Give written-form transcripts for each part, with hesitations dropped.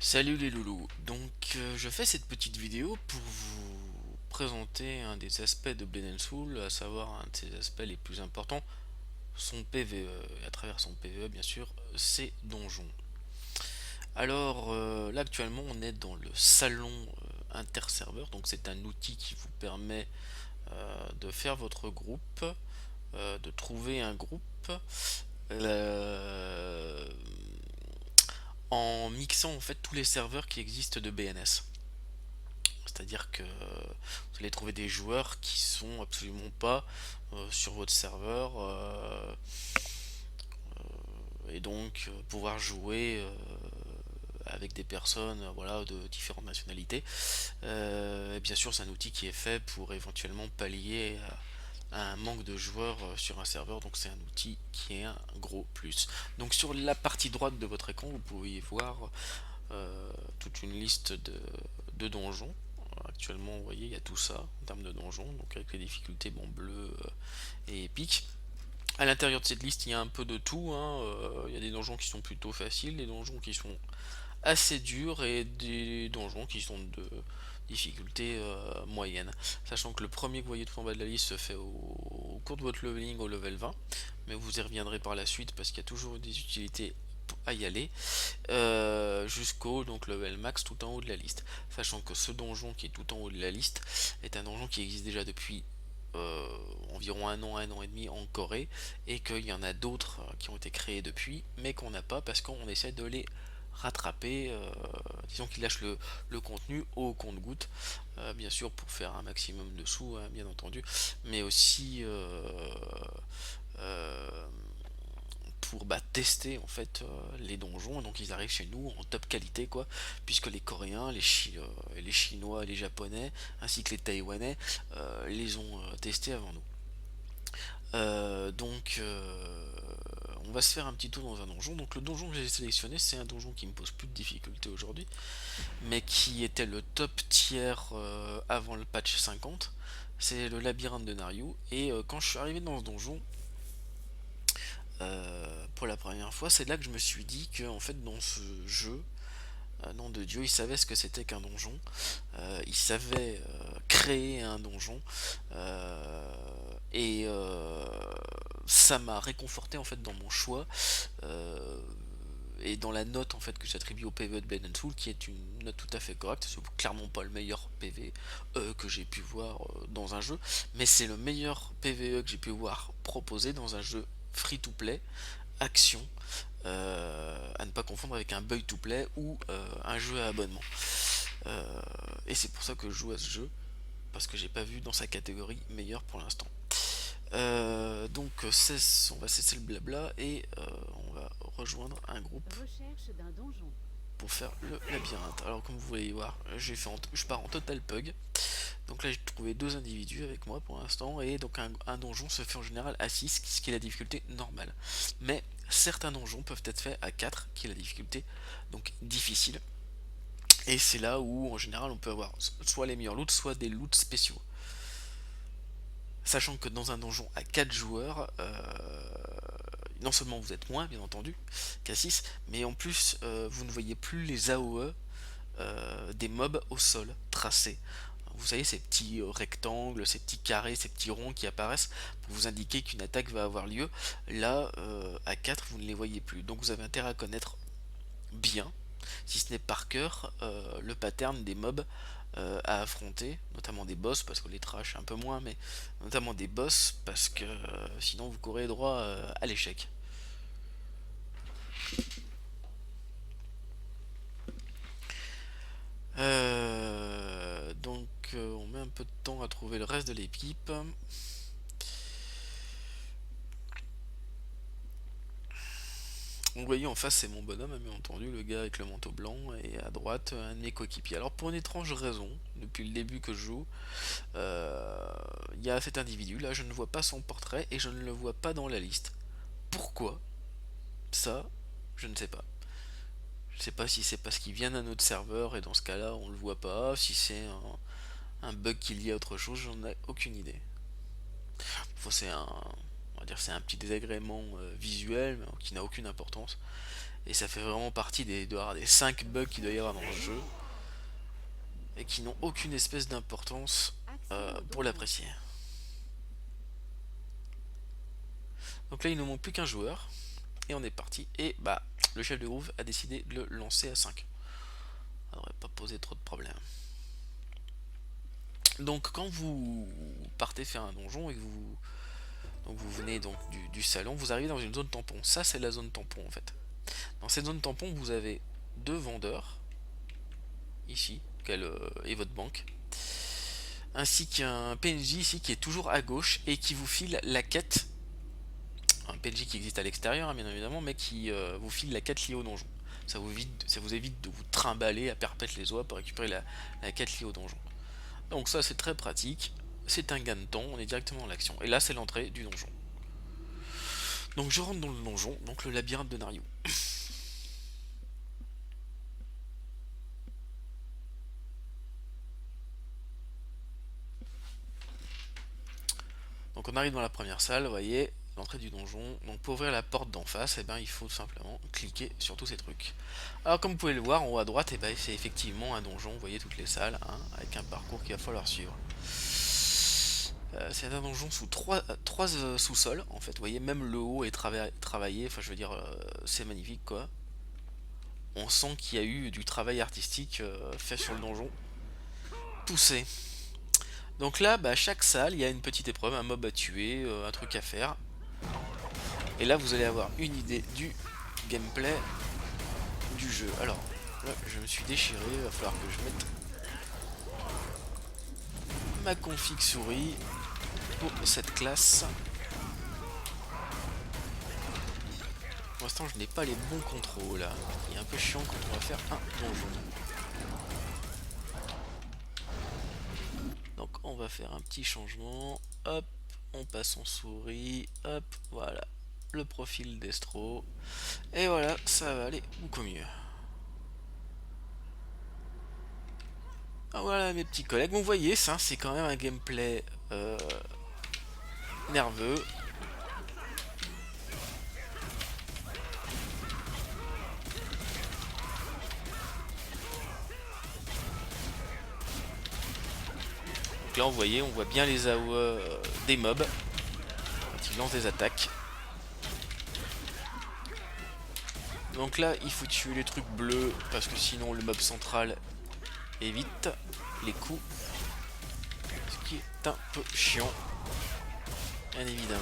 Salut les loulous, je fais cette petite vidéo pour vous présenter un des aspects de Blade and Soul, à savoir un de ses aspects les plus importants, son PvE, et à travers son PvE bien sûr, ses donjons. Là actuellement on est dans le salon interserveur, donc c'est un outil qui vous permet de faire votre groupe, de trouver un groupe, euh, en mixant en fait tous les serveurs qui existent de BNS. C'est-à-dire que vous allez trouver des joueurs qui sont absolument pas sur votre serveur et pouvoir jouer avec des personnes voilà, de différentes nationalités. Et bien sûr, c'est un outil qui est fait pour éventuellement pallier à un manque de joueurs sur un serveur, donc c'est un outil qui est un gros plus. Donc sur la partie droite de votre écran, vous pouvez voir toute une liste de donjons. Actuellement, vous voyez, il y a tout ça en termes de donjons, donc avec les difficultés bon, bleu et épique. À l'intérieur de cette liste, il y a un peu de tout, hein. Il y a des donjons qui sont plutôt faciles, des donjons qui sont assez durs et des donjons qui sont de difficulté moyenne. Sachant que le premier que vous voyez tout en bas de la liste se fait au cours de votre leveling au level 20, mais vous y reviendrez par la suite parce qu'il y a toujours des utilités à y aller jusqu'au donc level max tout en haut de la liste. Sachant que ce donjon qui est tout en haut de la liste est un donjon qui existe déjà depuis environ un an et demi en Corée, et qu'il y en a d'autres qui ont été créés depuis, mais qu'on n'a pas parce qu'on essaie de les rattraper, disons qu'ils lâchent le contenu au compte-goutte, bien sûr pour faire un maximum de sous, hein, bien entendu, mais aussi euh, pour tester en fait les donjons. Donc ils arrivent chez nous en top qualité quoi, puisque les Coréens, les Chinois, les Japonais ainsi que les Taïwanais les ont testés avant nous. On va se faire un petit tour dans un donjon. Donc le donjon que j'ai sélectionné, c'est un donjon qui me pose plus de difficultés aujourd'hui, mais qui était le top tiers avant le patch 50. C'est le labyrinthe de Naryu. Et quand je suis arrivé dans ce donjon, pour la première fois, c'est là que je me suis dit que en fait dans ce jeu, nom de Dieu, il savait ce que c'était qu'un donjon, il savait créer un donjon, euh, et ça m'a réconforté en fait dans mon choix, euh, et dans la note en fait que j'attribue au PvE de Blade and Soul, qui est une note tout à fait correcte. C'est clairement pas le meilleur PvE que j'ai pu voir dans un jeu, mais c'est le meilleur PvE que j'ai pu voir proposé dans un jeu free to play action, à ne pas confondre avec un buy to play ou un jeu à abonnement. Et c'est pour ça que je joue à ce jeu, parce que j'ai pas vu dans sa catégorie meilleur pour l'instant. On va cesser le blabla et on va rejoindre un groupe Recherche d'un donjon. pour faire le labyrinthe. Alors comme vous pouvez voir, je pars en total pug. Donc là j'ai trouvé deux individus avec moi pour l'instant, et donc un donjon se fait en général à 6, ce qui est la difficulté normale. Mais certains donjons peuvent être faits à 4, qui est la difficulté donc difficile. Et c'est là où en général on peut avoir soit les meilleurs loots, soit des loots spéciaux. Sachant que dans un donjon à 4 joueurs, non seulement vous êtes moins bien entendu qu'à 6, mais en plus vous ne voyez plus les AOE des mobs au sol tracés. Vous savez, ces petits rectangles, ces petits carrés, ces petits ronds qui apparaissent pour vous indiquer qu'une attaque va avoir lieu. Là, à 4, vous ne les voyez plus. Donc vous avez intérêt à connaître bien, si ce n'est par cœur, le pattern des mobs à affronter, notamment des boss, parce que les trash un peu moins, mais notamment des boss, parce que sinon vous courez droit à l'échec. On met un peu de temps à trouver le reste de l'équipe. Vous voyez en face, c'est mon bonhomme, bien entendu, le gars avec le manteau blanc, et à droite un de mes coéquipiers. Alors pour une étrange raison, depuis le début que je joue, il y a cet individu là, je ne vois pas son portrait et je ne le vois pas dans la liste. Pourquoi? Ça, je ne sais pas. Je sais pas si c'est parce qu'il vient d'un autre serveur et dans ce cas-là on le voit pas, si c'est un bug qui est lié à autre chose, j'en ai aucune idée. C'est un, on va dire c'est un petit désagrément visuel mais qui n'a aucune importance. Et ça fait vraiment partie des 5 bugs qu'il doit y avoir dans le jeu. Et qui n'ont aucune espèce d'importance pour l'apprécier. Donc là il ne nous manque plus qu'un joueur. Et on est parti. Et bah le chef de groupe a décidé de le lancer à 5. Ça devrait pas poser trop de problèmes. Donc quand vous partez faire un donjon et que vous venez donc du salon, vous arrivez dans une zone tampon. Ça c'est la zone tampon en fait. Dans cette zone tampon vous avez deux vendeurs, ici, et votre banque, ainsi qu'un PNJ ici qui est toujours à gauche et qui vous file la quête. Un PNJ qui existe à l'extérieur hein, bien évidemment, mais qui vous file la quête liée au donjon. Ça vous évite de vous trimballer à perpète les oies pour récupérer la quête liée au donjon. Donc ça c'est très pratique, c'est un gain de temps, on est directement dans l'action. Et là c'est l'entrée du donjon. Donc je rentre dans le donjon, donc le labyrinthe de Naryu. Donc on arrive dans la première salle, vous voyez, l'entrée du donjon. Donc pour ouvrir la porte d'en face, eh ben, il faut simplement cliquer sur tous ces trucs. Alors comme vous pouvez le voir, en haut à droite, eh ben, c'est effectivement un donjon, vous voyez toutes les salles, hein, avec un parcours qu'il va falloir suivre. C'est un donjon sous trois sous-sols, en fait, vous voyez, même le haut est travaillé, enfin je veux dire, c'est magnifique quoi. On sent qu'il y a eu du travail artistique fait sur le donjon. Poussé. Donc là, bah, chaque salle, il y a une petite épreuve, un mob à tuer, un truc à faire. Et là, vous allez avoir une idée du gameplay du jeu. Alors, là, je me suis déchiré, il va falloir que je mette ma config souris pour cette classe. Pour l'instant, je n'ai pas les bons contrôles. Il est un peu chiant quand on va faire un donjon. Donc, on va faire un petit changement. Hop, on passe en souris. Hop, voilà. Le profil d'Estro. Et voilà, ça va aller beaucoup mieux. Ah, voilà mes petits collègues, vous voyez, ça c'est quand même un gameplay nerveux. Donc là, vous voyez, on voit bien les AOE des mobs quand ils lancent des attaques. Donc là, il faut tuer les trucs bleus parce que sinon le mob central évite les coups. Ce qui est un peu chiant, bien évidemment.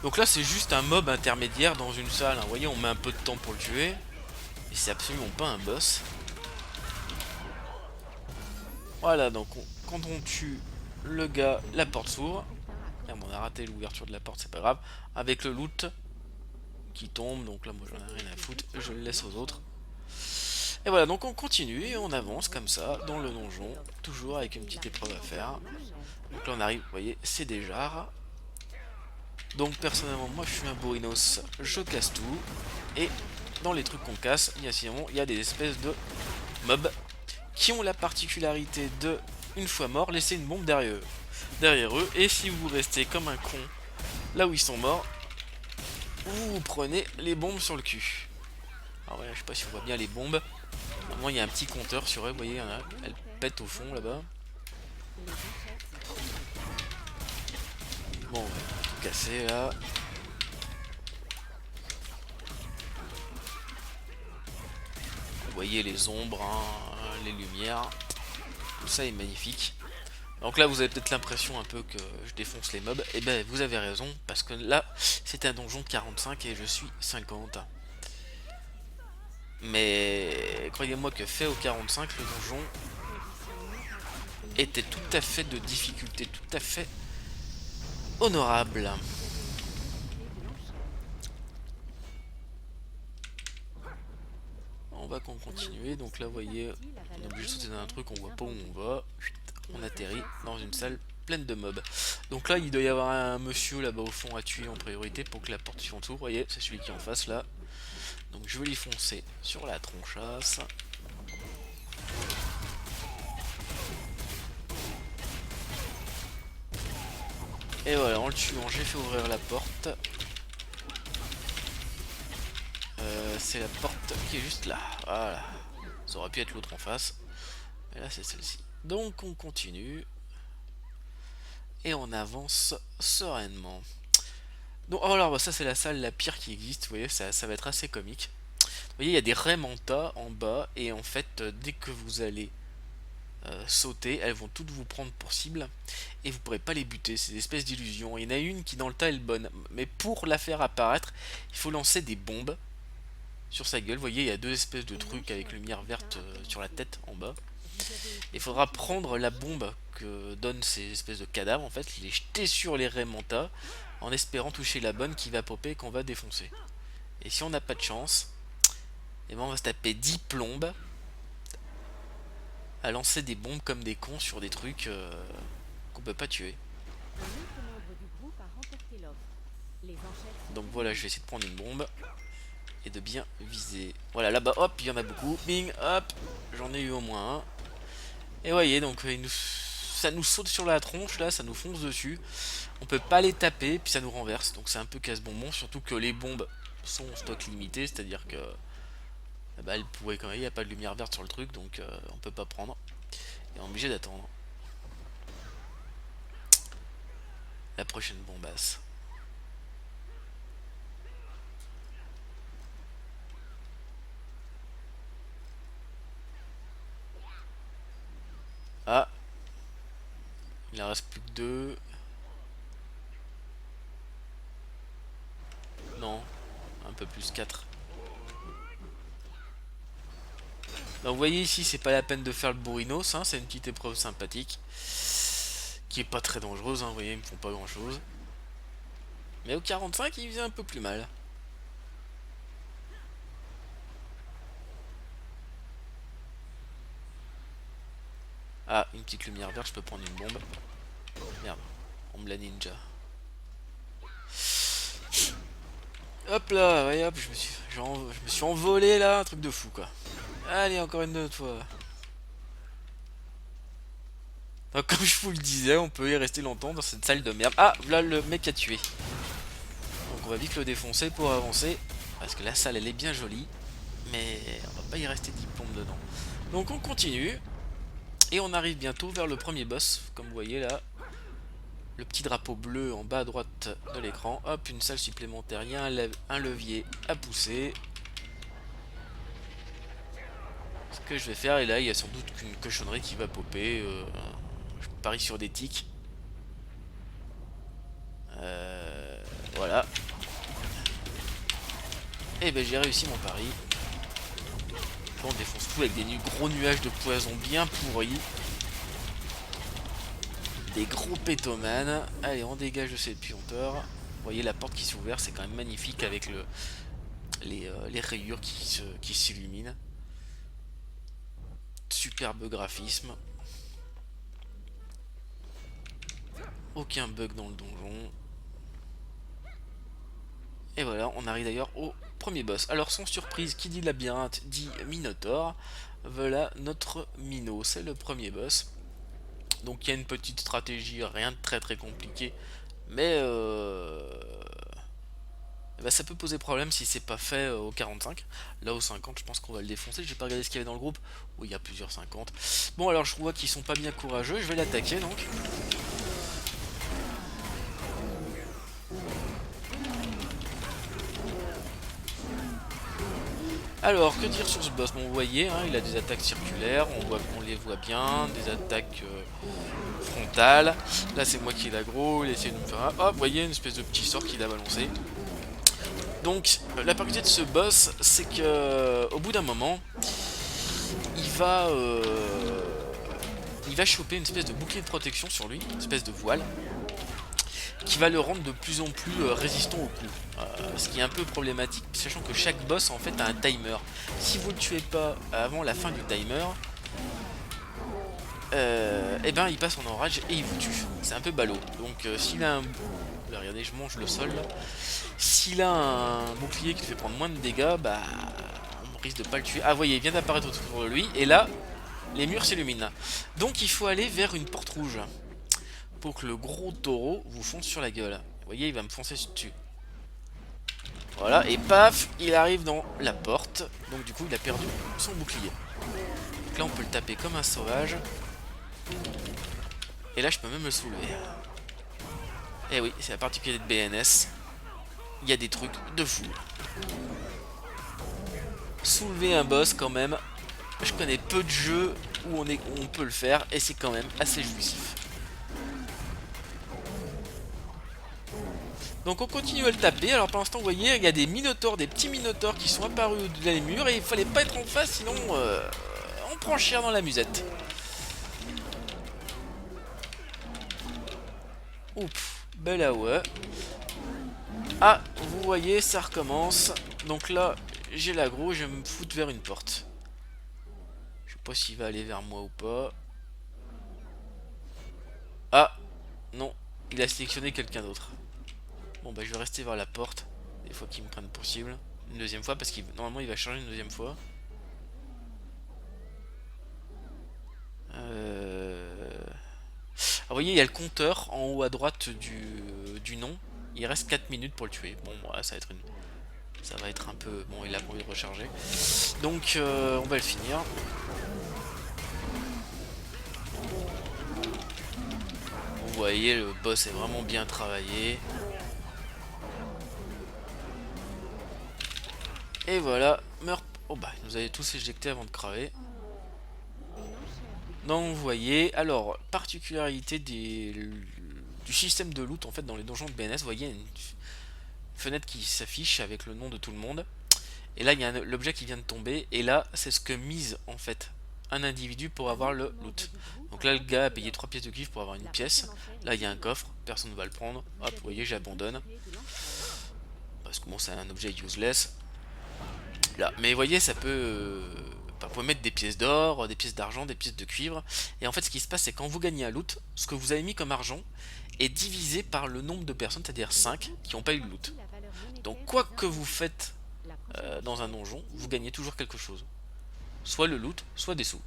Donc là, c'est juste un mob intermédiaire dans une salle. Vous voyez, on met un peu de temps pour le tuer. Et c'est absolument pas un boss. Voilà, donc quand on tue le gars, la porte s'ouvre. Merde, on a raté l'ouverture de la porte, c'est pas grave. Avec le loot qui tombe, donc là moi j'en ai rien à foutre, je le laisse aux autres. Et voilà, donc on continue et on avance comme ça dans le donjon, toujours avec une petite épreuve à faire. Donc là on arrive, vous voyez, c'est des jarres. Donc personnellement, moi je suis un bourrinos, je casse tout. Et dans les trucs qu'on casse, il y a des espèces de mobs qui ont la particularité de, une fois morts, laisser une bombe derrière eux. Et si vous restez comme un con là où ils sont morts, vous prenez les bombes sur le cul. Alors ouais, je sais pas si on voit bien les bombes. Normalement il y a un petit compteur sur eux, vous voyez, elle pète au fond là-bas. Bon, on va tout casser là. Vous voyez les ombres, hein, les lumières. Tout ça est magnifique. Donc là vous avez peut-être l'impression un peu que je défonce les mobs. Et ben vous avez raison, parce que là c'est un donjon 45 et je suis 50. Mais croyez-moi que fait au 45, le donjon était tout à fait de difficulté, tout à fait honorable. On va continuer, donc là vous voyez, on est obligé de sauter dans un truc, on voit pas où on va, on atterrit dans une salle pleine de mobs. Donc là il doit y avoir un monsieur là-bas au fond à tuer en priorité pour que la porte suivante s'ouvre, vous voyez, c'est celui qui est en face là. Donc je vais lui foncer sur la tronchasse. Et voilà, en le tuant, j'ai fait ouvrir la porte. c'est la porte qui est juste là. Voilà. Ça aurait pu être l'autre en face. Mais là, c'est celle-ci. Donc, on continue. Et on avance sereinement. Donc, oh, alors, bah, ça, c'est la salle la pire qui existe. Vous voyez, ça va être assez comique. Vous voyez, il y a des raimentas en bas. Et en fait, dès que vous allez sauter, elles vont toutes vous prendre pour cible. Et vous pourrez pas les buter. C'est des espèces d'illusions. Il y en a une qui, dans le tas, est bonne. Mais pour la faire apparaître, il faut lancer des bombes sur sa gueule. Vous voyez, il y a deux espèces de trucs avec lumière verte sur la tête en bas. Il faudra prendre la bombe que donnent ces espèces de cadavres, en fait, les jeter sur les raimentas en espérant toucher la bonne qui va popper et qu'on va défoncer. Et si on n'a pas de chance, eh ben on va se taper 10 plombes à lancer des bombes comme des cons sur des trucs qu'on peut pas tuer. Donc voilà, je vais essayer de prendre une bombe et de bien viser. Voilà, là-bas, hop, il y en a beaucoup. Bing, hop, j'en ai eu au moins un. Et voyez, donc ça nous saute sur la tronche, là, ça nous fonce dessus. On peut pas les taper, puis ça nous renverse. Donc c'est un peu casse-bonbon, surtout que les bombes sont en stock limité, c'est-à-dire que bah, elles pourraient quand même, il n'y a pas de lumière verte sur le truc, donc on peut pas prendre. Et on est obligé d'attendre la prochaine bombasse. Ah, il en reste plus que deux. Non, un peu plus, 4. Donc vous voyez ici, c'est pas la peine de faire le bourrinos, hein, c'est une petite épreuve sympathique. Qui est pas très dangereuse, hein, vous voyez, ils me font pas grand chose. Mais au 45, il faisait un peu plus mal. Ah, une petite lumière verte, je peux prendre une bombe. Merde, on me la ninja. Hop là, ouais, hop, je me suis envolé là, un truc de fou quoi. Allez, encore une autre fois. Donc, comme je vous le disais, on peut y rester longtemps dans cette salle de merde. Ah, là le mec a tué. Donc on va vite le défoncer pour avancer. Parce que la salle elle est bien jolie. Mais on va pas y rester 10 plombes dedans. Donc on continue. Et on arrive bientôt vers le premier boss. Comme vous voyez là. Le petit drapeau bleu en bas à droite de l'écran. Hop, une salle supplémentaire. Il y a un levier à pousser. Ce que je vais faire, et là il y a sans doute qu'une cochonnerie qui va popper. Je parie sur des tics. Voilà. Et ben j'ai réussi mon pari. Bon, on défonce tout avec des gros nuages de poison bien pourris. Des gros pétomanes. Allez, on dégage de cette puanteur. Vous voyez la porte qui s'est ouverte, c'est quand même magnifique avec les rayures qui s'illuminent. Superbe graphisme. Aucun bug dans le donjon. Et voilà, on arrive d'ailleurs au premier boss. Alors sans surprise, qui dit labyrinthe dit Minotaure. Voilà notre Mino, c'est le premier boss. Donc il y a une petite stratégie, rien de très très compliqué. Mais bah, ça peut poser problème si c'est pas fait au 45. Là au 50 je pense qu'on va le défoncer. J'ai pas regardé ce qu'il y avait dans le groupe. Oui il y a plusieurs 50. Bon alors je vois qu'ils sont pas bien courageux. Je vais l'attaquer donc. Alors, que dire sur ce boss? Bon, vous voyez, hein, il a des attaques circulaires, on les voit bien, des attaques frontales. Là, c'est moi qui est l'aggro, il essaie de me faire un... Hop, vous voyez, une espèce de petit sort qu'il a balancé. Donc, la particularité de ce boss, c'est que au bout d'un moment, il va, euh, il va choper une espèce de bouclier de protection sur lui, une espèce de voile, qui va le rendre de plus en plus résistant au coup. Ce qui est un peu problématique, sachant que chaque boss en fait a un timer. Si vous ne le tuez pas avant la fin du timer, et ben il passe en enrage et il vous tue. C'est un peu ballot. Donc s'il a un... Là, regardez, je mange le sol. S'il a un bouclier qui lui fait prendre moins de dégâts, bah on risque de pas le tuer. Ah, vous voyez, il vient d'apparaître autour de lui, et là, les murs s'illuminent. Donc il faut aller vers une porte rouge pour que le gros taureau vous fonce sur la gueule. Vous voyez, il va me foncer dessus. Voilà, et paf, il arrive dans la porte. Donc du coup, il a perdu son bouclier. Donc là, on peut le taper comme un sauvage. Et là, je peux même le soulever. Et oui, c'est la particularité de BNS. Il y a des trucs de fou. Soulever un boss, quand même. Je connais peu de jeux où on peut le faire. Et c'est quand même assez jouissif. Donc on continue à le taper. Alors pour l'instant, vous voyez, il y a des minotaures, des petits minotaures qui sont apparus au-delà des murs. Et il fallait pas être en face, sinon on prend cher dans la musette. Ouf, belle AOE. Ah, vous voyez, ça recommence. Donc là, j'ai l'aggro, je vais me foutre vers une porte. Je sais pas s'il va aller vers moi ou pas. Ah, non, il a sélectionné quelqu'un d'autre. Bon bah je vais rester vers la porte, des fois qu'ils me prennent pour cible. Une deuxième fois, parce qu'il normalement il va changer une deuxième fois. Ah, vous voyez, il y a le compteur en haut à droite du nom. Il reste 4 minutes pour le tuer. Bon, voilà, ça va être un peu... Bon, il a pas envie de recharger. Donc, on va le finir. Vous voyez, le boss est vraiment bien travaillé. Et voilà, meurtre. Oh bah, il nous avait tous éjectés avant de crever. Donc, vous voyez, alors, particularité du système de loot en fait dans les donjons de BNS. Vous voyez, il y a une fenêtre qui s'affiche avec le nom de tout le monde. Et là, il y a l'objet qui vient de tomber. Et là, c'est ce que mise en fait un individu pour avoir le loot. Donc là, le gars a payé 3 pièces de cuivre pour avoir une pièce. Là, il y a un coffre, personne ne va le prendre. Hop, vous voyez, j'abandonne. Parce que bon, c'est un objet useless. Là, mais vous voyez, ça peut... vous pouvez mettre des pièces d'or, des pièces d'argent, des pièces de cuivre. Et en fait, ce qui se passe, c'est quand vous gagnez un loot, ce que vous avez mis comme argent est divisé par le nombre de personnes, c'est-à-dire 5, qui n'ont pas eu de loot. Donc, quoi que vous faites dans un donjon, vous gagnez toujours quelque chose. Soit le loot, soit des sous.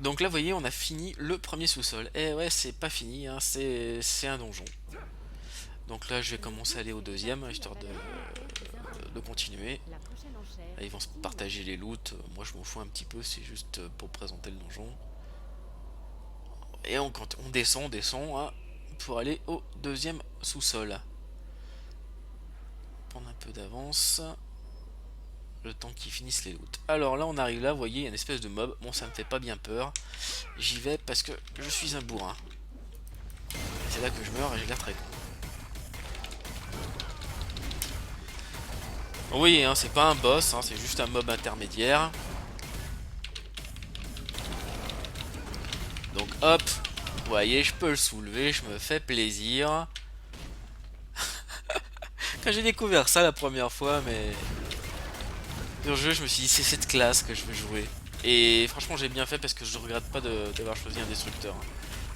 Donc là, vous voyez, on a fini le premier sous-sol. Et ouais, c'est pas fini, hein, c'est un donjon. Donc là, je vais commencer à aller au deuxième, histoire de continuer. Là, ils vont se partager les loots. Moi, je m'en fous un petit peu, c'est juste pour présenter le donjon. Et quand on descend hein, pour aller au deuxième sous-sol. Prendre un peu d'avance. Le temps qu'ils finissent les loots. Alors là, on arrive là, vous voyez, il y a une espèce de mob. Bon, ça me fait pas bien peur. J'y vais parce que je suis un bourrin. C'est là que je meurs et j'ai l'air très con. Oui, hein, c'est pas un boss, hein, c'est juste un mob intermédiaire. Donc hop, vous voyez, je peux le soulever, je me fais plaisir. Quand j'ai découvert ça la première fois, mais sur le jeu, je me suis dit c'est cette classe que je veux jouer. Et franchement, j'ai bien fait parce que je regrette pas d'avoir choisi un destructeur.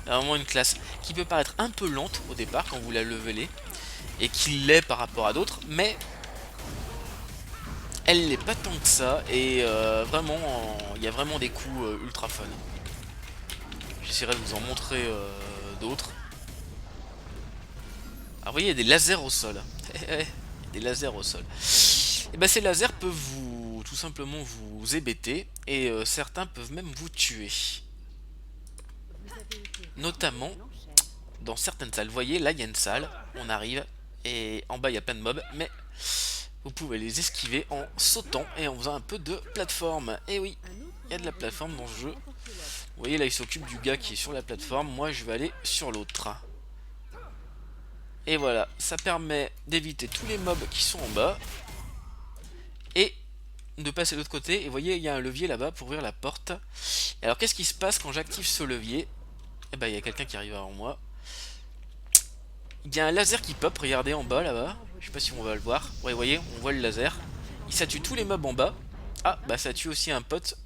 C'est vraiment une classe qui peut paraître un peu lente au départ quand vous la levelez et qui l'est par rapport à d'autres, mais elle l'est pas tant que ça et vraiment, il y a vraiment des coups ultra fun. J'essaierai de vous en montrer d'autres. Alors vous voyez, il y a des lasers au sol. Des lasers au sol. Et ben ces lasers peuvent vous tout simplement vous hébéter et certains peuvent même vous tuer. Notamment dans certaines salles. Vous voyez, là il y a une salle, on arrive et en bas il y a plein de mobs, mais vous pouvez les esquiver en sautant et en faisant un peu de plateforme. Et oui, il y a de la plateforme dans ce jeu. Vous voyez là il s'occupe du gars qui est sur la plateforme, moi je vais aller sur l'autre. Et voilà, ça permet d'éviter tous les mobs qui sont en bas et de passer de l'autre côté. Et vous voyez, il y a un levier là-bas pour ouvrir la porte. Et alors, qu'est-ce qui se passe quand j'active ce levier? Eh ben, il y a quelqu'un qui arrive avant moi. Il y a un laser qui pop, regardez en bas là-bas. Je sais pas si on va le voir. Ouais, vous voyez, on voit le laser. Et ça tue tous les mobs en bas. Ah, bah ça tue aussi un pote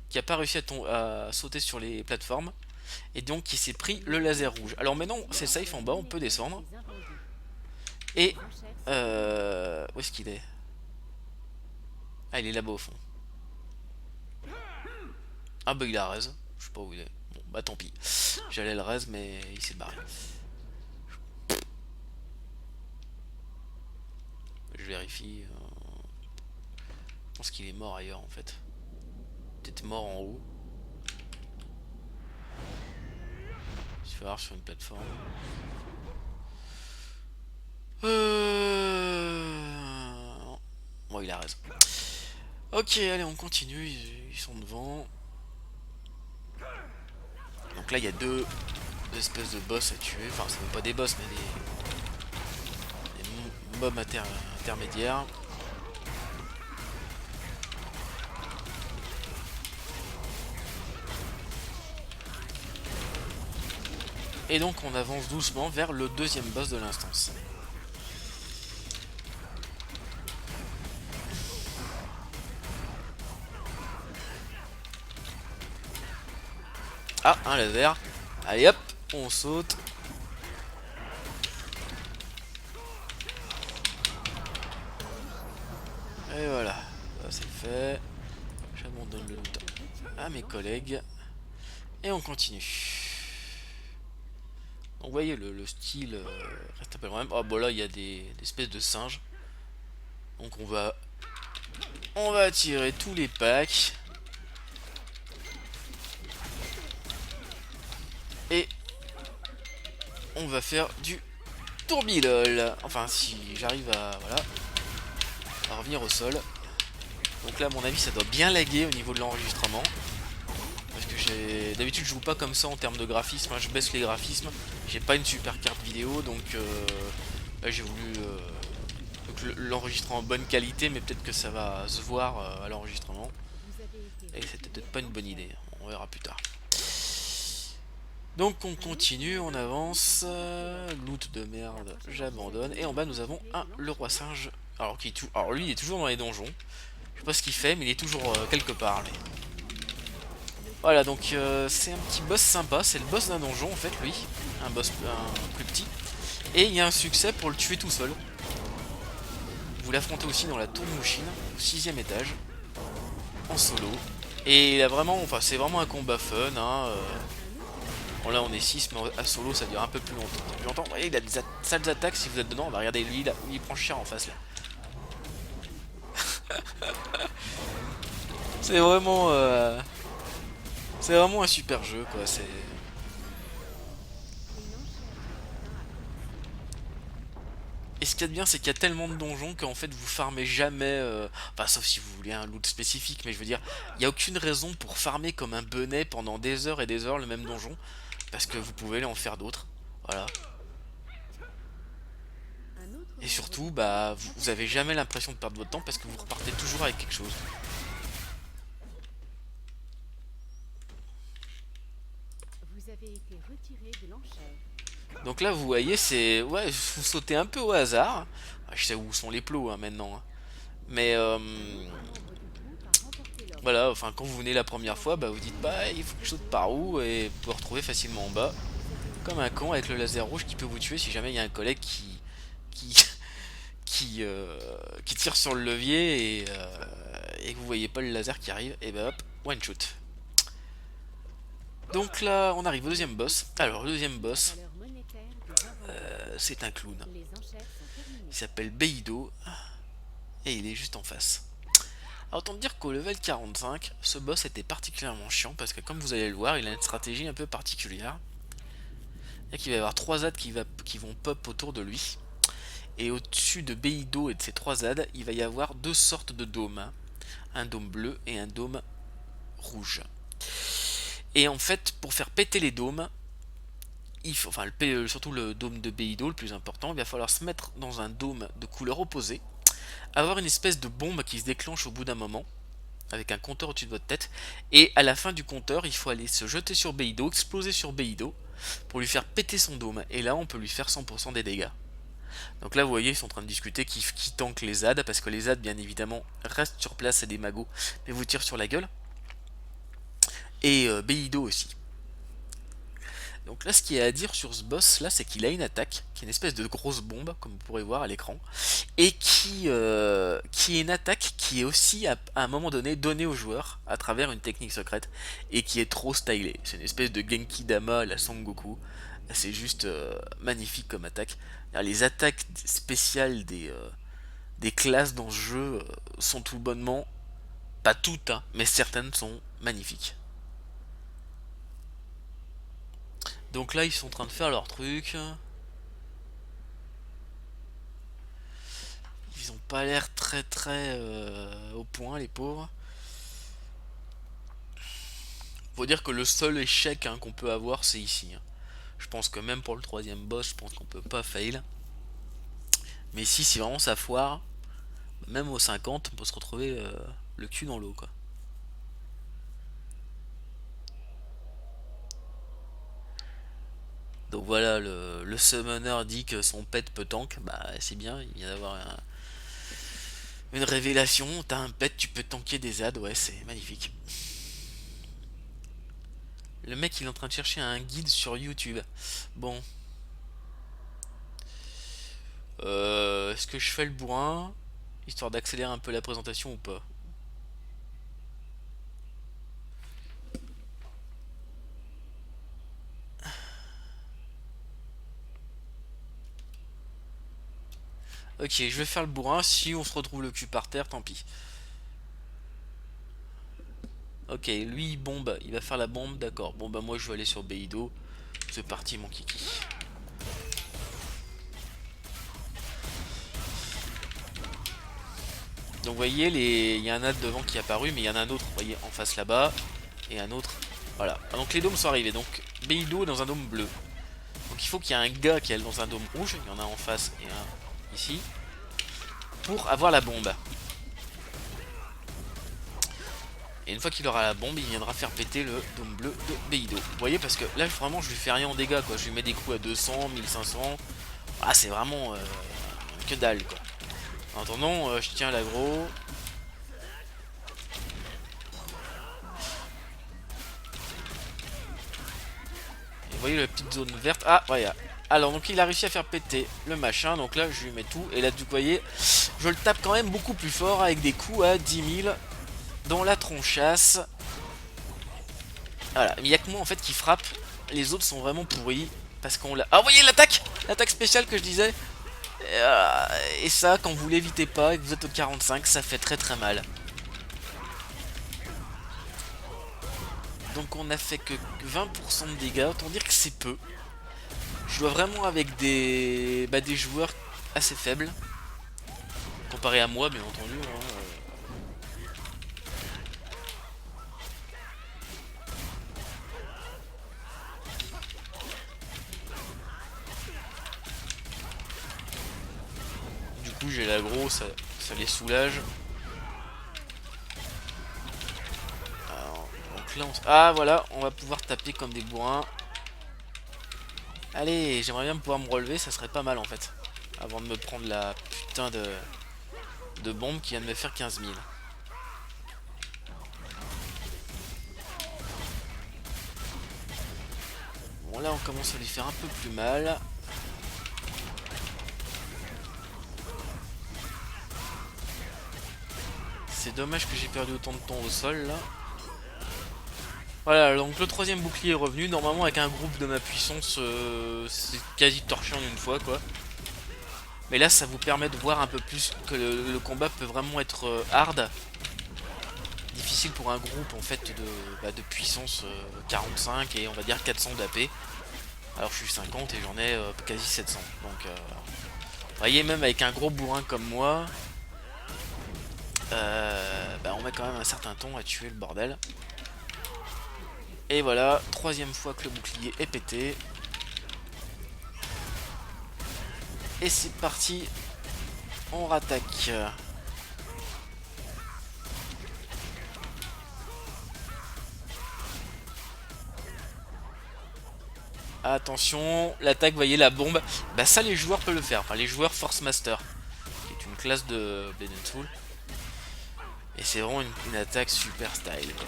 qui a pas réussi à sauter sur les plateformes. Et donc qui s'est pris le laser rouge. Alors maintenant, c'est safe en bas, on peut descendre. Et... où est-ce qu'il est? Ah, il est là-bas au fond. Ah bah il a raison. Je sais pas où il est. Bon bah tant pis. J'allais le raise, mais il s'est barré. Je vérifie. Je pense qu'il est mort ailleurs en fait. Peut-être mort en haut. Il faut voir sur une plateforme. Bon, il a raison. Ok, allez, on continue. Ils sont devant. Donc là, il y a deux espèces de boss à tuer. Enfin, ce sont pas des boss, mais des mobs intermédiaires. Et donc, on avance doucement vers le deuxième boss de l'instance. Ah, un laser. Allez hop, on saute. Et voilà, ça c'est fait. J'abandonne le loot à mes collègues. Et on continue. Donc vous voyez, le style reste un peu le même. Oh bon là, il y a des espèces de singes. Donc on va attirer tous les packs. Et on va faire du tourbilol. Enfin, si j'arrive voilà, à revenir au sol. Donc là, à mon avis, ça doit bien laguer au niveau de l'enregistrement. Parce que d'habitude, je joue pas comme ça en termes de graphisme. Hein, je baisse les graphismes. J'ai pas une super carte vidéo, donc là, j'ai voulu l'enregistrer en bonne qualité, mais peut-être que ça va se voir à l'enregistrement. Et c'était peut-être pas une bonne idée. On verra plus tard. Donc on continue, on avance. Loot de merde, j'abandonne. Et en bas nous avons le roi singe. Alors, alors lui il est toujours dans les donjons. Je sais pas ce qu'il fait, mais il est toujours quelque part. Lui. Voilà, donc c'est un petit boss sympa. C'est le boss d'un donjon en fait, lui. Un boss plus petit. Et il y a un succès pour le tuer tout seul. Vous l'affrontez aussi dans la tour de Mushin, au 6ème étage. En solo. Et il a vraiment, enfin c'est vraiment un combat fun. Hein, Bon là on est 6 mais à solo ça dure un peu plus longtemps. Vous voyez il a des sales attaques si vous êtes dedans. Bah, regardez lui là, il prend cher en face là. C'est vraiment c'est vraiment un super jeu quoi. C'est Et ce qu'il y a de bien c'est qu'il y a tellement de donjons qu'en fait vous farmez jamais enfin sauf si vous voulez un loot spécifique, mais je veux dire il n'y a aucune raison pour farmer comme un benet pendant des heures et des heures le même donjon, parce que vous pouvez aller en faire d'autres. Voilà. Et surtout, bah, vous avez jamais l'impression de perdre votre temps parce que vous repartez toujours avec quelque chose. Donc là, vous voyez, c'est... Ouais, vous sautez un peu au hasard. Je sais où sont les plots hein, maintenant. Hein. Mais voilà, enfin, quand vous venez la première fois, bah, vous dites, bah, il faut que je saute par où, et vous pouvez retrouver facilement en bas. Comme un con avec le laser rouge qui peut vous tuer si jamais il y a un collègue qui, qui tire sur le levier et que vous voyez pas le laser qui arrive, et bah hop, one shoot. Donc là, on arrive au deuxième boss. Alors, le deuxième boss, c'est un clown. Il s'appelle Beidou et il est juste en face. Alors, autant dire qu'au level 45, ce boss était particulièrement chiant parce que, comme vous allez le voir, il a une stratégie un peu particulière. Il va y avoir 3 ZAD qui vont pop autour de lui. Et au-dessus de Beidou et de ces 3 ZAD, il va y avoir deux sortes de dômes. Un dôme bleu et un dôme rouge. Et en fait, pour faire péter les dômes, enfin surtout le dôme de Beidou, le plus important, il va falloir se mettre dans un dôme de couleur opposée, avoir une espèce de bombe qui se déclenche au bout d'un moment, avec un compteur au-dessus de votre tête, et à la fin du compteur, il faut aller se jeter sur Beidou, exploser sur Beidou, pour lui faire péter son dôme, et là on peut lui faire 100% des dégâts. Donc là vous voyez ils sont en train de discuter qui tank les ZAD, parce que les ZAD bien évidemment restent sur place, c'est des magots, mais vous tirent sur la gueule, et Beidou aussi. Donc là, ce qu'il y a à dire sur ce boss là, c'est qu'il a une attaque, qui est une espèce de grosse bombe, comme vous pourrez voir à l'écran, et qui est une attaque qui est aussi à un moment donné donnée aux joueurs à travers une technique secrète, et qui est trop stylée. C'est une espèce de Genki Dama à la Sangoku. C'est juste magnifique comme attaque. Les attaques spéciales des classes dans ce jeu sont tout bonnement, pas toutes, hein, mais certaines sont magnifiques. Donc là, ils sont en train de faire leur truc. Ils ont pas l'air très au point, les pauvres. Faut dire que le seul échec, hein, qu'on peut avoir, c'est ici, hein. Je pense que même pour le troisième boss, je pense qu'on peut pas fail. Mais ici, si vraiment ça foire, même au 50, on peut se retrouver le cul dans l'eau, quoi. Donc voilà, le summoner dit que son pet peut tank. Bah c'est bien, il vient d'avoir une révélation. T'as un pet, tu peux tanker des ZAD, ouais, c'est magnifique. Le mec, il est en train de chercher un guide sur YouTube. Bon, est-ce que je fais le bourrin, histoire d'accélérer un peu la présentation ou pas? Ok, je vais faire le bourrin. Si on se retrouve le cul par terre, tant pis. Ok, lui il bombe, il va faire la bombe, d'accord. Bon bah moi je vais aller sur Beidou. C'est parti mon kiki. Donc vous voyez, il y a un ad devant qui est apparu, mais il y en a un autre, vous voyez, en face là-bas. Et un autre, voilà. Donc les dômes sont arrivés, donc Beidou est dans un dôme bleu. Donc il faut qu'il y ait un gars qui est dans un dôme rouge, il y en a en face et un ici, pour avoir la bombe. Et une fois qu'il aura la bombe, il viendra faire péter le dôme bleu de Beidou. Vous voyez, parce que là vraiment je lui fais rien en dégâts, quoi. Je lui mets des coups à 200, 1500. Ah c'est vraiment que dalle, quoi. En attendant, je tiens l'aggro. Et vous voyez la petite zone verte. Ah, voilà. Alors, donc il a réussi à faire péter le machin. Donc là, je lui mets tout. Et là, vous voyez, je le tape quand même beaucoup plus fort avec des coups à 10 000 dans la tronchasse. Voilà. Mais il n'y a que moi en fait qui frappe. Les autres sont vraiment pourris. Parce qu'on l'a. Ah, vous voyez l'attaque! L'attaque spéciale que je disais. Et ça, quand vous l'évitez pas et que vous êtes au 45, ça fait très mal. Donc on a fait que 20% de dégâts. Autant dire que c'est peu. Je dois vraiment avec des joueurs assez faibles. Comparé à moi, bien entendu, hein. Du coup, j'ai l'aggro, ça les soulage. Alors, donc là, ah voilà, on va pouvoir taper comme des bourrins. Allez, j'aimerais bien pouvoir me relever, ça serait pas mal en fait. Avant de me prendre la putain de bombe qui vient de me faire 15 000. Bon, là, on commence à lui faire un peu plus mal. C'est dommage que j'ai perdu autant de temps au sol là. Voilà, donc le troisième bouclier est revenu. Normalement, avec un groupe de ma puissance, c'est quasi torché en une fois, quoi. Mais là, ça vous permet de voir un peu plus que le combat peut vraiment être hard. Difficile pour un groupe, en fait, de puissance 45 et on va dire 400 d'AP. Alors, je suis 50 et j'en ai quasi 700. Donc, vous voyez, même avec un gros bourrin comme moi, on met quand même un certain temps à tuer le bordel. Et voilà, troisième fois que le bouclier est pété. Et c'est parti, on rattaque. Attention, l'attaque, vous voyez la bombe. Bah ça les joueurs peuvent le faire, enfin les joueurs Force Master, qui est une classe de Blade and Soul. Et c'est vraiment une attaque super style, quoi.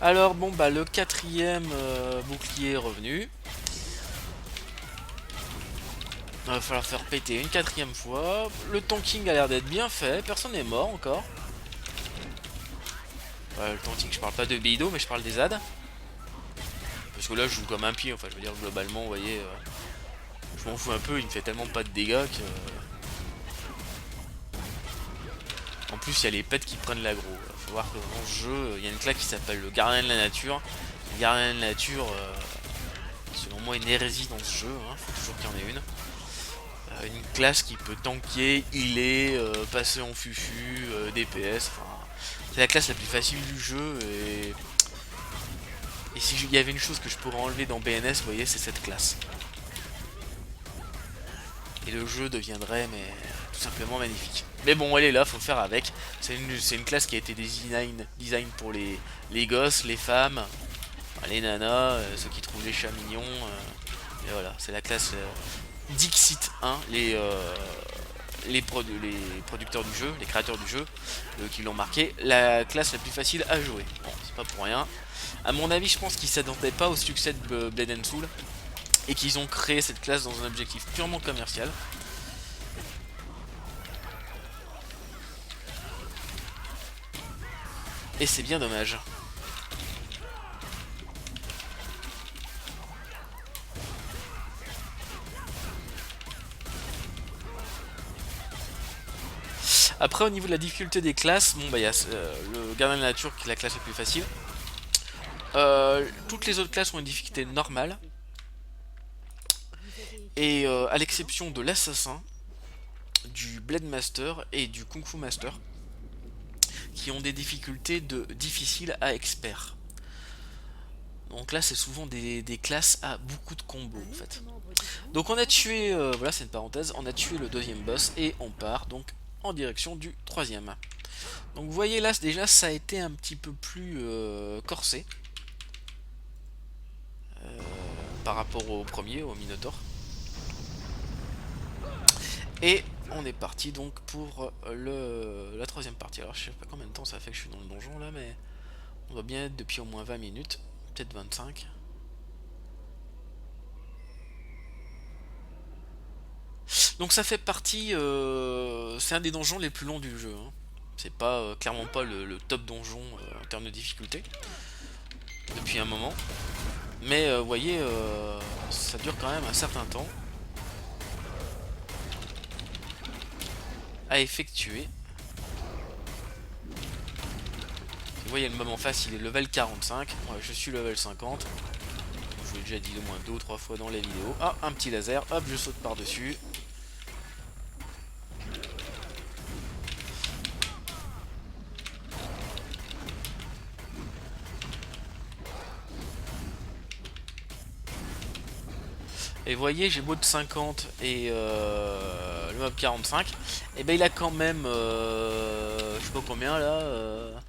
Alors bon bah le quatrième bouclier est revenu. Il va falloir faire péter une quatrième fois. Le tanking a l'air d'être bien fait, personne n'est mort encore. Le tanking, je parle pas de Bido, mais je parle des ZAD. Parce que là je joue comme un pied, enfin je veux dire globalement, vous voyez, je m'en fous un peu, il me fait tellement pas de dégâts que... En plus il y a les pets qui prennent l'aggro. Faut voir que dans ce jeu, il y a une classe qui s'appelle le gardien de la nature. Le gardien de la nature, selon moi, une hérésie dans ce jeu, hein. Faut toujours qu'il y en ait une. Une classe qui peut tanker, healer, passer en fufu, DPS, enfin... C'est la classe la plus facile du jeu et si il y avait une chose que je pourrais enlever dans BNS, vous voyez, c'est cette classe. Et le jeu deviendrait mais tout simplement magnifique. Mais bon, elle est là, faut faire avec. C'est une classe qui a été design pour les gosses, les femmes, les nanas, ceux qui trouvent les chats mignons. Et voilà, c'est la classe Dixit 1, les producteurs du jeu, les créateurs du jeu, qui l'ont marqué, la classe la plus facile à jouer. Bon, c'est pas pour rien. À mon avis, je pense qu'ils s'attendaient pas au succès de Blade and Soul et qu'ils ont créé cette classe dans un objectif purement commercial. Et c'est bien dommage. Après, au niveau de la difficulté des classes, bon bah il y a le gardien de la nature qui est la classe la plus facile. Toutes les autres classes ont une difficulté normale. Et à l'exception de l'assassin, du Blade Master et du Kung Fu Master, qui ont des difficultés de difficile à expert. Donc là, c'est souvent des classes à beaucoup de combos en fait. Donc on a tué, voilà, c'est une parenthèse, on a tué le deuxième boss et on part donc en direction du troisième. Donc vous voyez là, déjà, ça a été un petit peu plus corsé par rapport au premier, au Minotaur. Et on est parti donc pour la troisième partie. Alors je sais pas combien de temps ça fait que je suis dans le donjon là, mais on va bien être depuis au moins 20 minutes, peut-être 25. Donc ça fait partie, c'est un des donjons les plus longs du jeu, hein. C'est pas clairement pas le top donjon en termes de difficulté depuis un moment, mais vous voyez, ça dure quand même un certain temps à effectuer. Vous voyez le moment face, il est level 45, ouais, je suis level 50. Je vous l'ai déjà dit au moins 2 ou 3 fois dans les vidéos. Ah, un petit laser, hop, je saute par dessus. Et vous voyez, j'ai beau de 50 et le mob 45, et ben il a quand même, je sais pas combien là,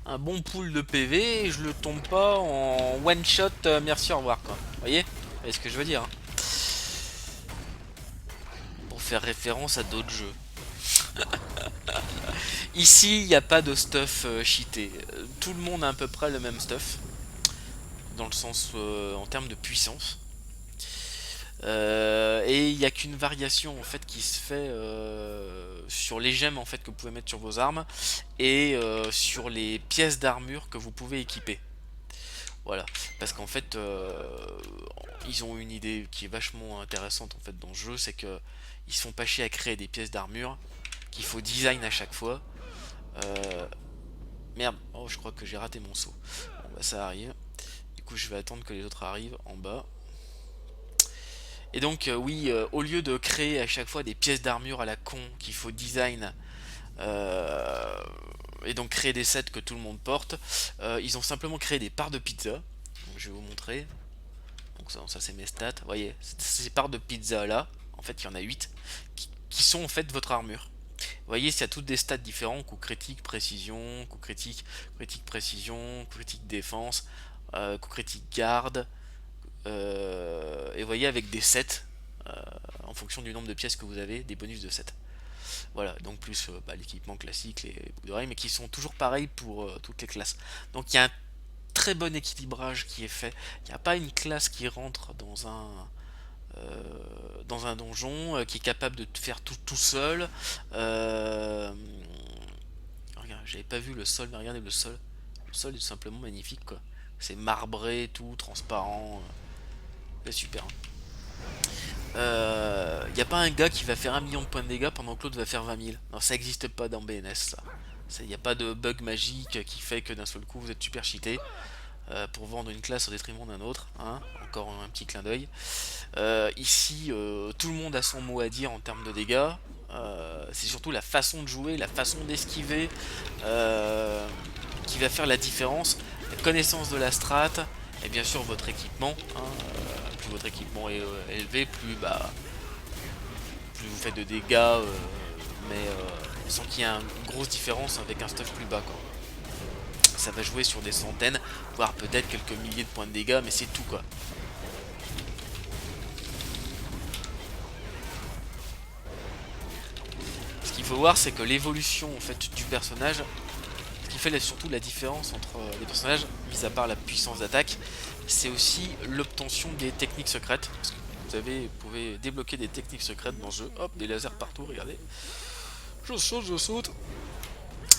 un bon pool de PV et je le tombe pas en one shot, merci au revoir quoi. Vous voyez ce que je veux dire, hein. Pour faire référence à d'autres jeux. Ici, il n'y a pas de stuff cheaté. Tout le monde a à peu près le même stuff, dans le sens en termes de puissance. Et il n'y a qu'une variation en fait qui se fait sur les gemmes en fait que vous pouvez mettre sur vos armes et sur les pièces d'armure que vous pouvez équiper. Voilà, parce qu'en fait ils ont une idée qui est vachement intéressante en fait dans le jeu, c'est que ils se font pas chier à créer des pièces d'armure qu'il faut design à chaque fois. Euh, Merde, oh je crois que j'ai raté mon saut. Bon bah ça arrive. Du coup je vais attendre que les autres arrivent en bas. Et donc oui, au lieu de créer à chaque fois des pièces d'armure à la con qu'il faut design euh, et donc créer des sets que tout le monde porte, ils ont simplement créé des parts de pizza. Donc, je vais vous montrer. Donc ça c'est mes stats. Vous voyez, ces parts de pizza là, en fait il y en a 8, qui sont en fait votre armure. Vous voyez, il y a toutes des stats différents, coup critique, précision, coup critique, critique précision, coup critique défense, coup critique garde, et vous voyez avec des sets, euh, en fonction du nombre de pièces que vous avez, des bonus de sets. Voilà, donc plus l'équipement classique, les boucles d'oreilles, mais qui sont toujours pareils pour toutes les classes. Donc il y a très bon équilibrage qui est fait. Il n'y a pas une classe qui rentre dans un donjon qui est capable de faire tout seul. Euh, Regarde, j'avais pas vu le sol, mais regardez le sol. Le sol est tout simplement magnifique, quoi. C'est marbré, tout, transparent. C'est super. Y a pas un gars qui va faire 1 million de points de dégâts pendant que l'autre va faire 20 000. Non, ça existe pas dans BNS, ça. Y a pas de bug magique qui fait que d'un seul coup vous êtes super cheaté pour vendre une classe au détriment d'un autre. Hein. Encore un petit clin d'œil. Ici, tout le monde a son mot à dire en termes de dégâts. C'est surtout la façon de jouer, la façon d'esquiver qui va faire la différence. La connaissance de la strat et bien sûr votre équipement. Hein, plus votre équipement est élevé, plus vous faites de dégâts, sans qu'il y ait une grosse différence avec un stuff plus bas, quoi. Ça va jouer sur des centaines, voire peut-être quelques milliers de points de dégâts, mais c'est tout, quoi. Ce qu'il faut voir, c'est que l'évolution en fait du personnage, ce qui fait surtout la différence entre les personnages, mis à part la puissance d'attaque, c'est aussi l'obtention des techniques secrètes. Parce que vous pouvez débloquer des techniques secrètes dans le jeu. Hop, des lasers partout, regardez. Je saute.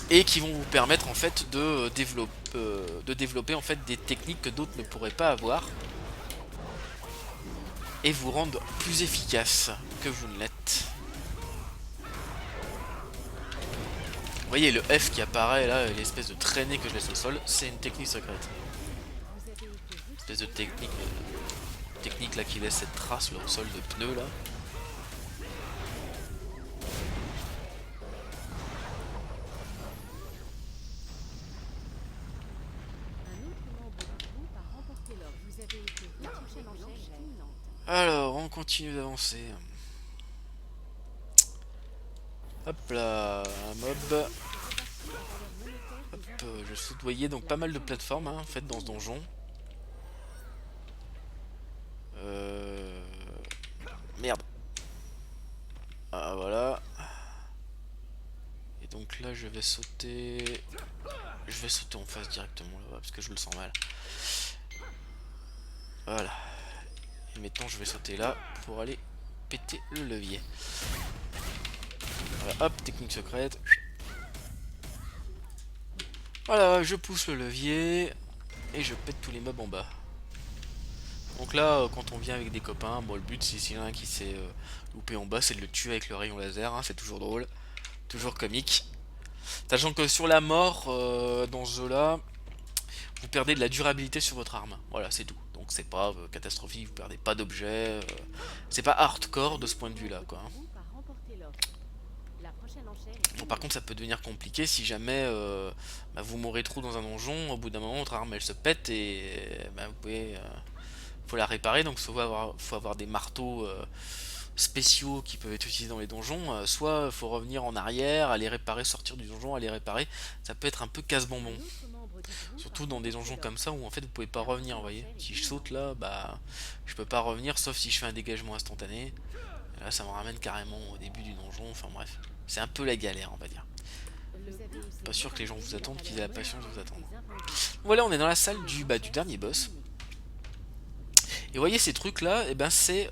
Et qui vont vous permettre en fait de développer en fait des techniques que d'autres ne pourraient pas avoir. Et vous rendre plus efficace que vous ne l'êtes. Vous voyez le F qui apparaît là, l'espèce de traînée que je laisse au sol, c'est une technique secrète. Espèce de technique là qui laisse cette trace là, au sol de pneus là. Alors, on continue d'avancer. Hop là, un mob. Hop, je soudoyais donc pas mal de plateformes hein, en fait dans ce donjon. Merde. Ah voilà. Et donc là je vais sauter. Je vais sauter en face directement là-bas parce que je le sens mal. Voilà. Et maintenant je vais sauter là pour aller péter le levier. Voilà, hop, technique secrète. Voilà, je pousse le levier et je pète tous les mobs en bas. Donc là, quand on vient avec des copains, bon, le but, si s'il y en a un qui s'est loupé en bas, c'est de le tuer avec le rayon laser. Hein, c'est toujours drôle, toujours comique. Sachant que sur la mort, dans ce jeu-là, vous perdez de la durabilité sur votre arme. Voilà, c'est tout. Donc c'est pas catastrophique, vous perdez pas d'objets. C'est pas hardcore de ce point de vue-là, quoi. Bon, par contre, ça peut devenir compliqué si jamais vous mourrez trop dans un donjon. Au bout d'un moment, votre arme elle se pète et vous pouvez, faut la réparer. Donc, faut avoir des marteaux spéciaux qui peuvent être utilisés dans les donjons. Soit faut revenir en arrière, aller réparer, sortir du donjon, aller réparer. Ça peut être un peu casse-bonbon. Surtout dans des donjons comme ça où en fait vous pouvez pas revenir. Vous voyez, si je saute là, je peux pas revenir sauf si je fais un dégagement instantané. Et là, ça me ramène carrément au début du donjon. Enfin bref. C'est un peu la galère, on va dire. Pas sûr que les gens vous attendent, qu'ils aient la patience de vous attendre. Voilà, on est dans la salle du dernier boss. Et vous voyez ces trucs là, et c'est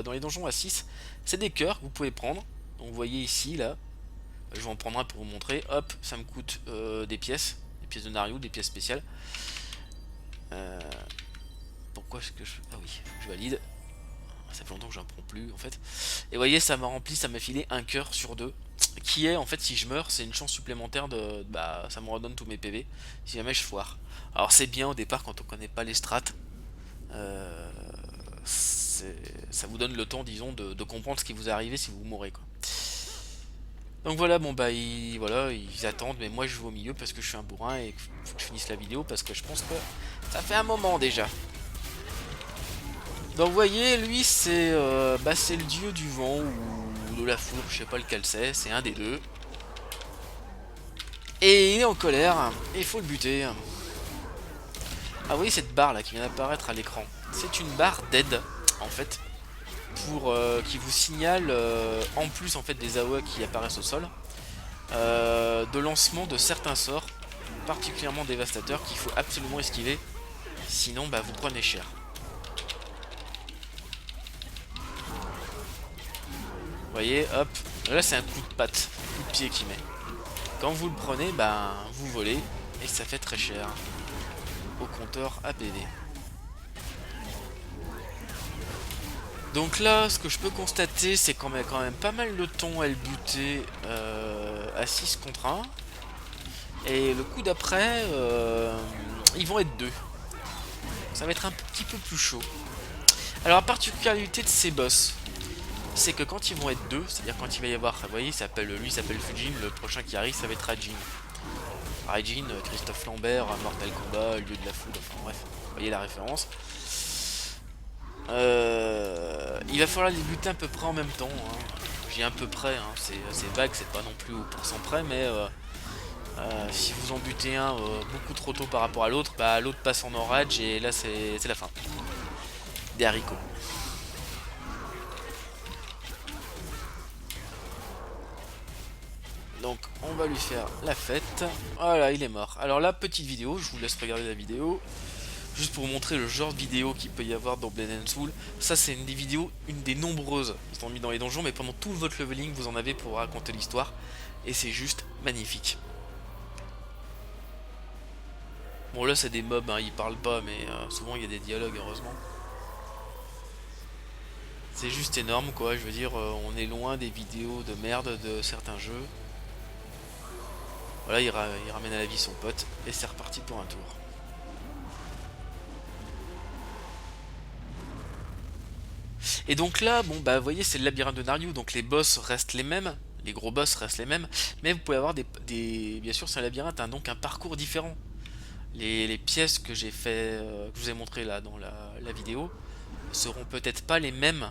dans les donjons à 6, c'est des cœurs que vous pouvez prendre. Donc vous voyez ici, là, je vais en prendre un pour vous montrer. Hop, ça me coûte des pièces de Nario, des pièces spéciales. Pourquoi est-ce que je... Ah oui, je valide. Ça fait longtemps que j'en prends plus en fait. Et vous voyez, ça m'a rempli, ça m'a filé un cœur sur 2. Qui est en fait, si je meurs, c'est une chance supplémentaire de. Ça me redonne tous mes PV. Si jamais je foire. Alors c'est bien au départ quand on connaît pas les strats. Ça vous donne le temps, disons, de comprendre ce qui vous est arrivé si vous mourrez quoi. Donc voilà, bon ils attendent, mais moi je joue au milieu parce que je suis un bourrin et faut que je finisse la vidéo parce que je pense que ça fait un moment déjà. Donc vous voyez, lui c'est le dieu du vent ou de la foudre, je sais pas lequel c'est un des deux. Et il est en colère, et il faut le buter. Ah vous voyez cette barre là qui vient d'apparaître à l'écran, c'est une barre d'aide en fait, pour qui vous signale, en plus en fait des AOE qui apparaissent au sol, de lancement de certains sorts particulièrement dévastateurs qu'il faut absolument esquiver sinon bah vous prenez cher. Vous voyez, hop, là c'est un coup de patte, coup de pied qu'il met. Quand vous le prenez, bah vous volez et ça fait très cher au compteur APV. Donc là, ce que je peux constater, c'est qu'on met quand même pas mal de temps à le buter à 6 contre 1. Et le coup d'après, ils vont être deux. Ça va être un petit peu plus chaud. Alors la particularité de ces boss, c'est que quand ils vont être deux, c'est-à-dire quand il va y avoir, vous voyez, lui s'appelle Fujin, le prochain qui arrive, ça va être Raijin. Raijin, Christophe Lambert, Mortal Kombat, Lieu de la Foudre, enfin bref, vous voyez la référence. Il va falloir les buter à peu près en même temps. Hein. J'ai à peu près, hein. C'est vague, c'est pas non plus au pourcent près, mais si vous en butez un beaucoup trop tôt par rapport à l'autre, bah l'autre passe en enrage et là c'est la fin. Des haricots. Donc on va lui faire la fête. Voilà, il est mort. Alors là, petite vidéo, je vous laisse regarder la vidéo. Juste pour vous montrer le genre de vidéo qu'il peut y avoir dans Blade and Soul. Ça c'est une des vidéos, une des nombreuses qui sont mises dans les donjons, mais pendant tout votre leveling vous en avez pour raconter l'histoire. Et c'est juste magnifique. Bon là c'est des mobs, hein, ils parlent pas, mais souvent il y a des dialogues heureusement. C'est juste énorme quoi, je veux dire, on est loin des vidéos de merde de certains jeux. Voilà, il ramène à la vie son pote, et c'est reparti pour un tour. Et donc là, bon bah vous voyez c'est le labyrinthe de Naryu, donc les boss restent les mêmes, les gros boss restent les mêmes, mais vous pouvez avoir bien sûr c'est un labyrinthe, hein, donc un parcours différent. Les pièces que j'ai fait, que je vous ai montré là dans la vidéo, seront peut-être pas les mêmes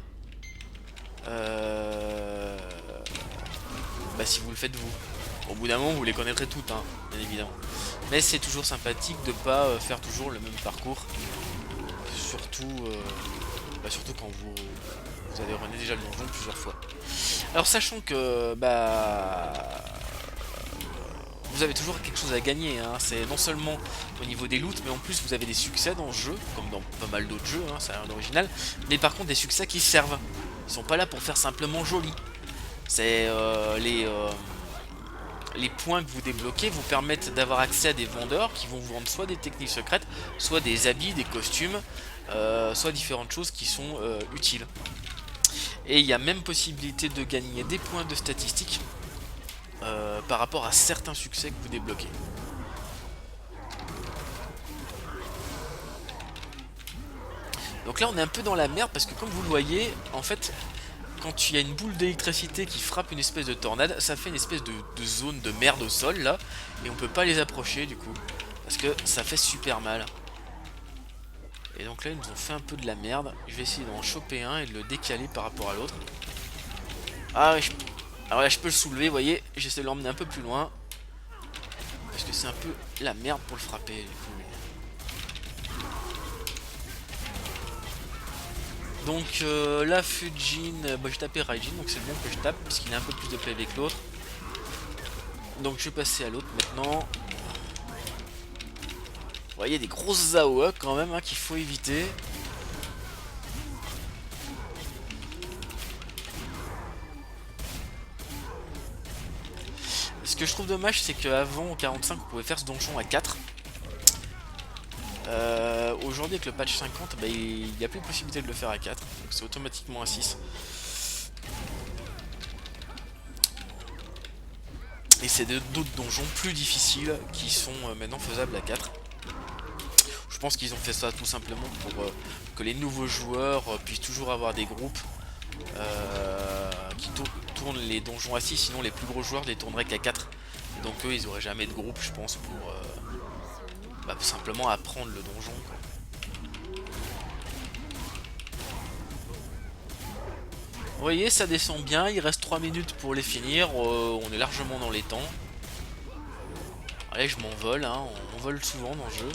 bah, si vous le faites vous. Au bout d'un moment vous les connaîtrez toutes, hein, bien évidemment. Mais c'est toujours sympathique de pas faire toujours le même parcours, surtout surtout quand vous avez rené déjà le donjon plusieurs fois. Alors sachant que bah vous avez toujours quelque chose à gagner, hein. C'est non seulement au niveau des loots, mais en plus vous avez des succès dans le jeu, comme dans pas mal d'autres jeux, hein, ça a rien d'original, mais par contre des succès qui servent. Ils sont pas là pour faire simplement joli. C'est les points que vous débloquez vous permettent d'avoir accès à des vendeurs qui vont vous vendre soit des techniques secrètes, soit des habits, des costumes, soit différentes choses qui sont utiles. Et il y a même possibilité de gagner des points de statistiques par rapport à certains succès que vous débloquez. Donc là on est un peu dans la merde parce que comme vous le voyez, en fait, quand il y a une boule d'électricité qui frappe une espèce de tornade, ça fait une espèce de zone de merde au sol là, et on peut pas les approcher du coup, parce que ça fait super mal. Et donc là ils nous ont fait un peu de la merde, je vais essayer d'en choper un et de le décaler par rapport à l'autre. Ah ouais, alors là je peux le soulever, vous voyez, j'essaie de l'emmener un peu plus loin, parce que c'est un peu la merde pour le frapper du coup. Donc là Fujin, bah, je tapais Raijin, donc c'est le bon que je tape, parce qu'il a un peu plus de PV que l'autre. Donc je vais passer à l'autre maintenant. Vous voyez des grosses AOE quand même, hein, qu'il faut éviter. Ce que je trouve dommage, c'est qu'avant au 45 on pouvait faire ce donjon à 4. Aujourd'hui avec le patch 50, bah, il n'y a plus de possibilité de le faire à 4, donc c'est automatiquement à 6. Et c'est d'autres donjons plus difficiles qui sont maintenant faisables à 4. Je pense qu'ils ont fait ça tout simplement pour que les nouveaux joueurs puissent toujours avoir des groupes qui tournent les donjons à 6, sinon les plus gros joueurs les tourneraient qu'à 4. Donc eux ils auraient jamais de groupe je pense pour simplement apprendre le donjon quoi. Vous voyez ça descend bien, il reste 3 minutes pour les finir, on est largement dans les temps. Allez je m'envole, hein, on vole souvent dans le jeu.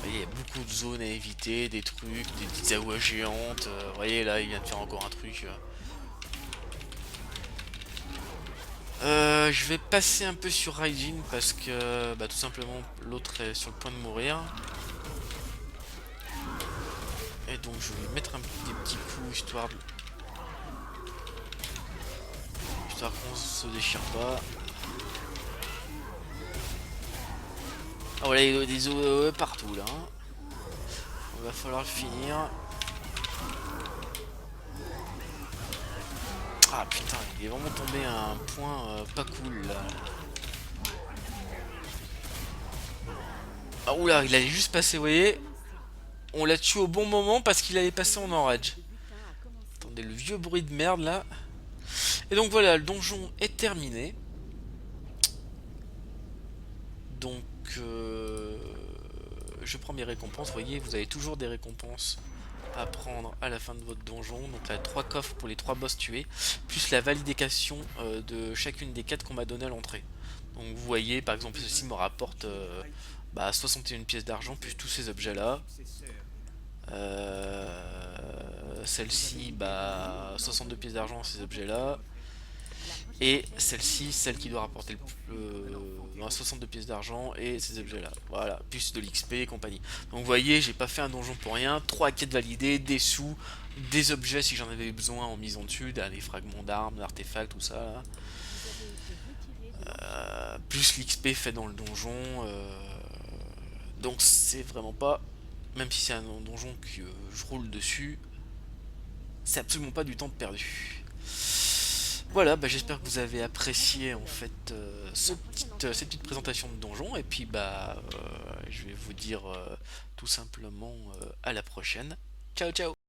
Il y a beaucoup de zones à éviter, des trucs, des petites AOE géantes. Vous voyez là, il vient de faire encore un truc. Je vais passer un peu sur Raijin parce que bah, tout simplement l'autre est sur le point de mourir. Et donc je vais mettre des petits coups histoire qu'on se déchire pas. Ah voilà, il y a des OE partout là, hein. Il va falloir le finir. Ah putain, il est vraiment tombé à un point pas cool là. Ah oula, il allait juste passer, vous voyez. On l'a tué au bon moment parce qu'il allait passer en enrage. Attendez, le vieux bruit de merde là. Et donc voilà, le donjon est terminé. Donc je prends mes récompenses. Vous voyez, vous avez toujours des récompenses à prendre à la fin de votre donjon. Donc là, 3 coffres pour les 3 boss tués, plus la validation de chacune des quêtes qu'on m'a donné à l'entrée. Donc vous voyez, par exemple, ceci me rapporte 61 pièces d'argent, plus tous ces objets-là. Celle-ci, 62 pièces d'argent, ces objets-là. Et celle-ci, celle qui doit rapporter 62 pièces d'argent et ces objets-là. Voilà, plus de l'XP et compagnie. Donc vous voyez, j'ai pas fait un donjon pour rien. 3 quêtes validées, des sous, des objets si j'en avais eu besoin en mise en dessus, des fragments d'armes, d'artefacts, tout ça. Là. Plus l'XP fait dans le donjon. Donc c'est vraiment pas, même si c'est un donjon que je roule dessus, c'est absolument pas du temps perdu. Voilà, j'espère que vous avez apprécié en fait cette petite présentation de donjon et puis je vais vous dire tout simplement à la prochaine. Ciao ciao.